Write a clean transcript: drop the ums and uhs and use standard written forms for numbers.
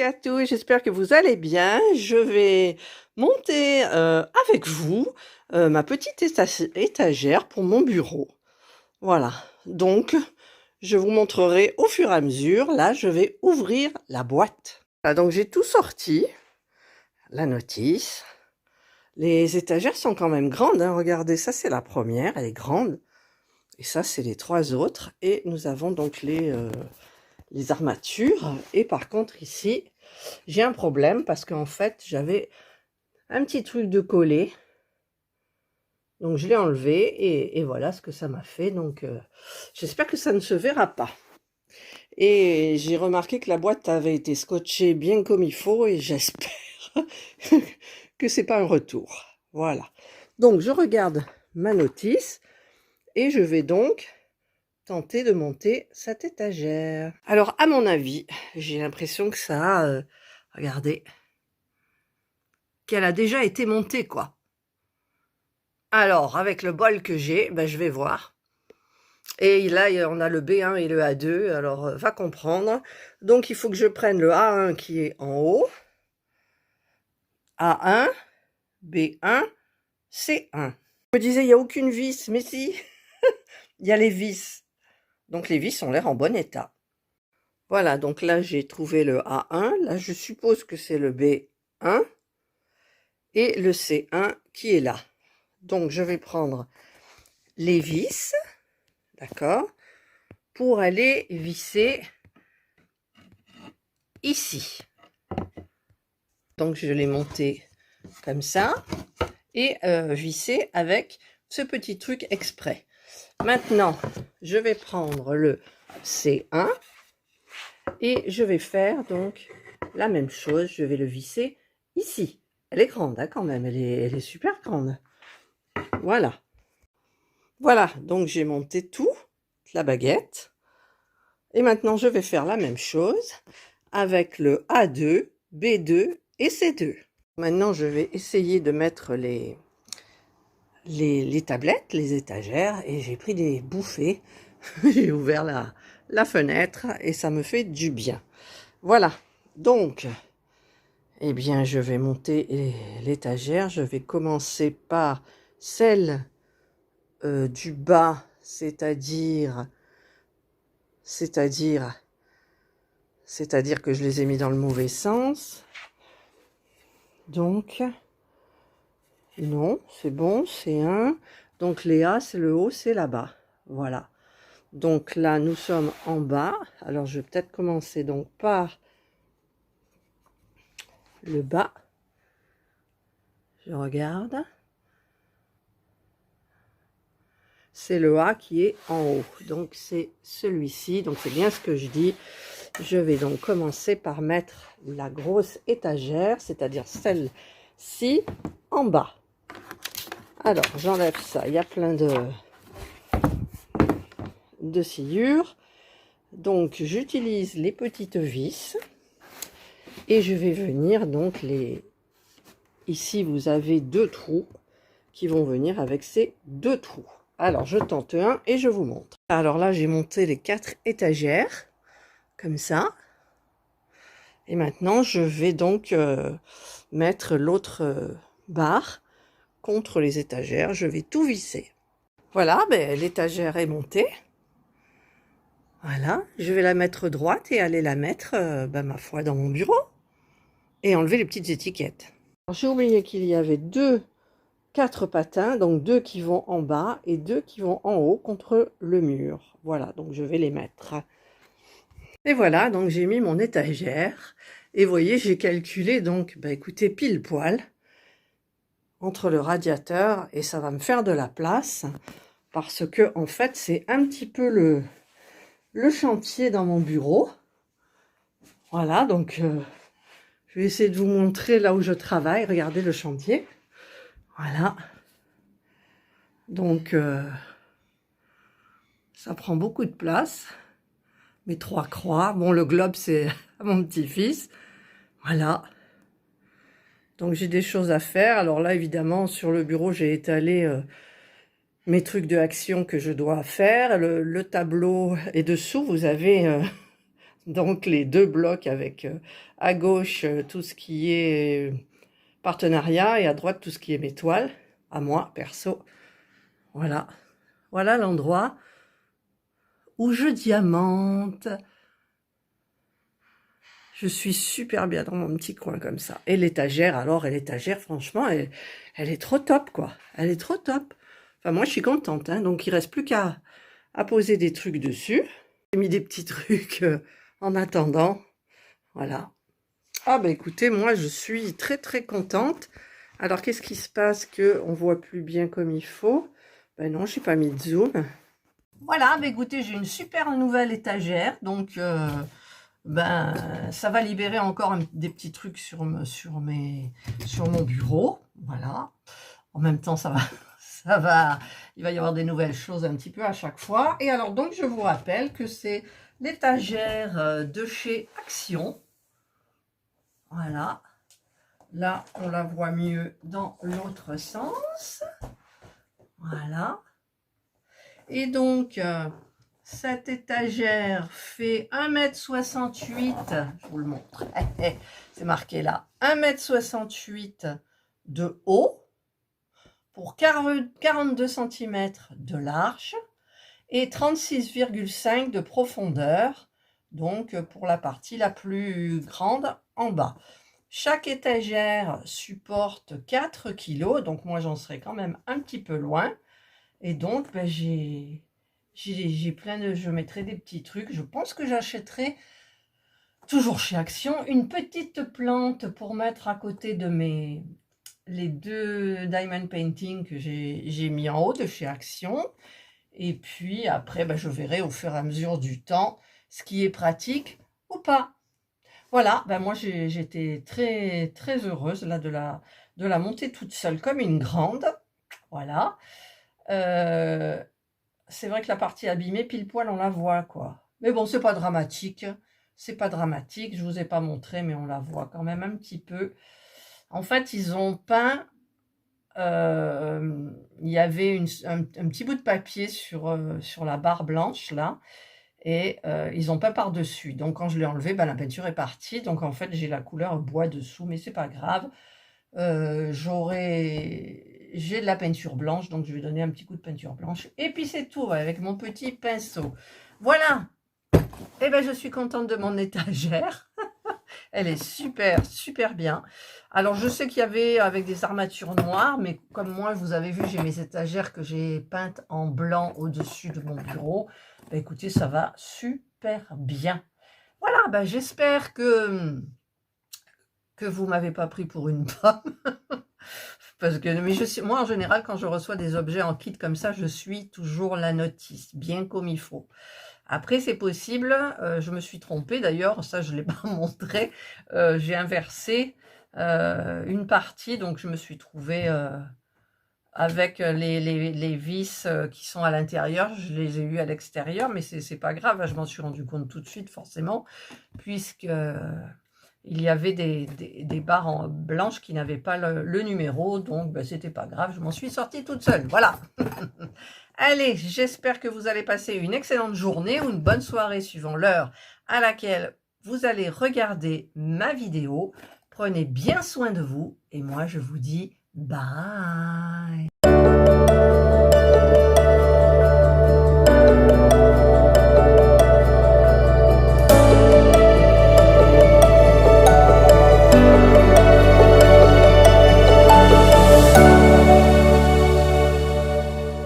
à tous, j'espère que vous allez bien. Je vais monter avec vous ma petite étagère pour mon bureau. Voilà, donc je vous montrerai au fur et à mesure. Là, je vais ouvrir la boîte. Voilà, donc j'ai tout sorti, la notice. Les étagères sont quand même grandes, hein. Regardez, ça c'est la première, elle est grande. Et ça, c'est les trois autres. Et nous avons donc les armatures. Et par contre, ici, j'ai un problème parce qu'en fait, j'avais un petit truc de coller. Donc, je l'ai enlevé et voilà ce que ça m'a fait. Donc, j'espère que ça ne se verra pas. Et j'ai remarqué que la boîte avait été scotchée bien comme il faut et j'espère que c'est pas un retour. Voilà. Donc, je regarde ma notice et je vais donc tenter de monter cette étagère. Alors, à mon avis, j'ai l'impression que ça a, regardez, qu'elle a déjà été montée, quoi. Alors, avec le bol que j'ai, ben, je vais voir. Et là, on a le B1 et le A2, alors va comprendre. Donc, il faut que je prenne le A1 qui est en haut, A1, B1, C1. Je me disais, il n'y a aucune vis, mais si, il y a les vis. Donc, les vis ont l'air en bon état. Voilà, donc là, j'ai trouvé le A1. Là, je suppose que c'est le B1 et le C1 qui est là. Donc, je vais prendre les vis, d'accord, pour aller visser ici. Donc, je l'ai monté comme ça et visser avec ce petit truc exprès. Maintenant, je vais prendre le C1 et je vais faire donc la même chose. Je vais le visser ici. Elle est grande, hein, quand même. Elle est super grande. Voilà. Voilà, donc j'ai monté tout, la baguette. Et maintenant, je vais faire la même chose avec le A2, B2 et C2. Maintenant, je vais essayer de mettre les tablettes, les étagères, et j'ai pris des bouffées. J'ai ouvert la fenêtre et ça me fait du bien. Voilà, donc, eh bien, je vais monter l'étagère. Je vais commencer par celle du bas, c'est-à-dire que je les ai mis dans le mauvais sens. Donc, non, c'est bon, c'est un. Donc, les A, c'est le haut, c'est là-bas. Voilà. Donc là, nous sommes en bas. Alors, je vais peut-être commencer donc par le bas. Je regarde. C'est le A qui est en haut. Donc, c'est celui-ci. Donc, c'est bien ce que je dis. Je vais donc commencer par mettre la grosse étagère, c'est-à-dire celle-ci, en bas. Alors, j'enlève ça. Il y a plein de sciures. Donc, j'utilise les petites vis. Et je vais venir donc Ici, vous avez deux trous qui vont venir avec ces deux trous. Alors, je tente un et je vous montre. Alors là, j'ai monté les 4 étagères, comme ça. Et maintenant, je vais donc mettre l'autre barre contre les étagères. Je vais tout visser. Voilà, ben, l'étagère est montée. Voilà, je vais la mettre droite et aller la mettre, ma foi, dans mon bureau. Et enlever les petites étiquettes. J'ai oublié qu'il y avait 4 patins, donc 2 qui vont en bas et 2 qui vont en haut contre le mur. Voilà, donc je vais les mettre. Et voilà, donc j'ai mis mon étagère. Et vous voyez, j'ai calculé donc, écoutez, pile poil entre le radiateur et ça va me faire de la place parce que en fait, c'est un petit peu le chantier dans mon bureau. Voilà, donc je vais essayer de vous montrer là où je travaille. Regardez le chantier. Voilà. Donc, ça prend beaucoup de place. Mes 3 croix. Bon, le globe, c'est à mon petit-fils. Voilà. Donc, j'ai des choses à faire. Alors là, évidemment, sur le bureau, j'ai étalé mes trucs de action que je dois faire. Le tableau. Et dessous, vous avez Donc les deux blocs avec à gauche tout ce qui est partenariat et à droite tout ce qui est mes toiles, à moi perso. Voilà, voilà l'endroit où je diamante. Je suis super bien dans mon petit coin comme ça. Et l'étagère, alors, et l'étagère, franchement, elle est trop top, quoi. Elle est trop top. Enfin, moi, je suis contente, hein. Donc, il reste plus qu'à poser des trucs dessus. J'ai mis des petits trucs en attendant. Voilà. Ah, bah écoutez, moi, je suis très, très contente. Alors, qu'est-ce qui se passe qu'on ne voit plus bien comme il faut? Ben non, j'ai pas mis de zoom. Voilà, bah écoutez, j'ai une super nouvelle étagère. Donc, ben, ça va libérer encore des petits trucs sur mon bureau. Voilà. En même temps, il va y avoir des nouvelles choses un petit peu à chaque fois. Et alors, donc, je vous rappelle que c'est l'étagère de chez Action. Voilà. Là, on la voit mieux dans l'autre sens. Voilà. Et donc, cette étagère fait 1,68 m, je vous le montre, c'est marqué là, 1,68 m de haut pour 42 cm de large et 36,5 de profondeur, donc pour la partie la plus grande en bas. Chaque étagère supporte 4 kg, donc moi j'en serai quand même un petit peu loin. Et donc, ben, j'ai plein de... Je mettrai des petits trucs. Je pense que j'achèterai, toujours chez Action, une petite plante pour mettre à côté de les deux diamond painting que j'ai mis en haut de chez Action. Et puis après, ben, je verrai au fur et à mesure du temps ce qui est pratique ou pas. Voilà, ben moi j'étais très, très heureuse là, de la monter toute seule comme une grande. Voilà. C'est vrai que la partie abîmée, pile poil, on la voit, quoi. Mais bon, c'est pas dramatique. C'est pas dramatique. Je vous ai pas montré, mais on la voit quand même un petit peu. En fait, ils ont peint... il y avait un petit bout de papier sur la barre blanche, là. Et ils ont peint par-dessus. Donc, quand je l'ai enlevé, ben, la peinture est partie. Donc, en fait, j'ai la couleur bois dessous, mais c'est pas grave. J'ai de la peinture blanche, donc je vais donner un petit coup de peinture blanche. Et puis c'est tout, avec mon petit pinceau. Voilà. Et ben je suis contente de mon étagère. Elle est super, super bien. Alors, je sais qu'il y avait avec des armatures noires, mais comme moi, vous avez vu, j'ai mes étagères que j'ai peintes en blanc au-dessus de mon bureau. Ben, écoutez, ça va super bien. Voilà, ben, j'espère que vous m'avez pas pris pour une pomme. Parce que mais moi, en général, quand je reçois des objets en kit comme ça, je suis toujours la notice, bien comme il faut. Après, c'est possible, je me suis trompée d'ailleurs, ça je ne l'ai pas montré, j'ai inversé une partie, donc je me suis trouvée avec les vis qui sont à l'intérieur, je les ai eues à l'extérieur, mais c'est pas grave, je m'en suis rendu compte tout de suite forcément, puisque il y avait des barres blanches qui n'avaient pas le numéro, donc ben, c'était pas grave, je m'en suis sortie toute seule, voilà. Allez, j'espère que vous allez passer une excellente journée ou une bonne soirée suivant l'heure à laquelle vous allez regarder ma vidéo. Prenez bien soin de vous et moi je vous dis bye.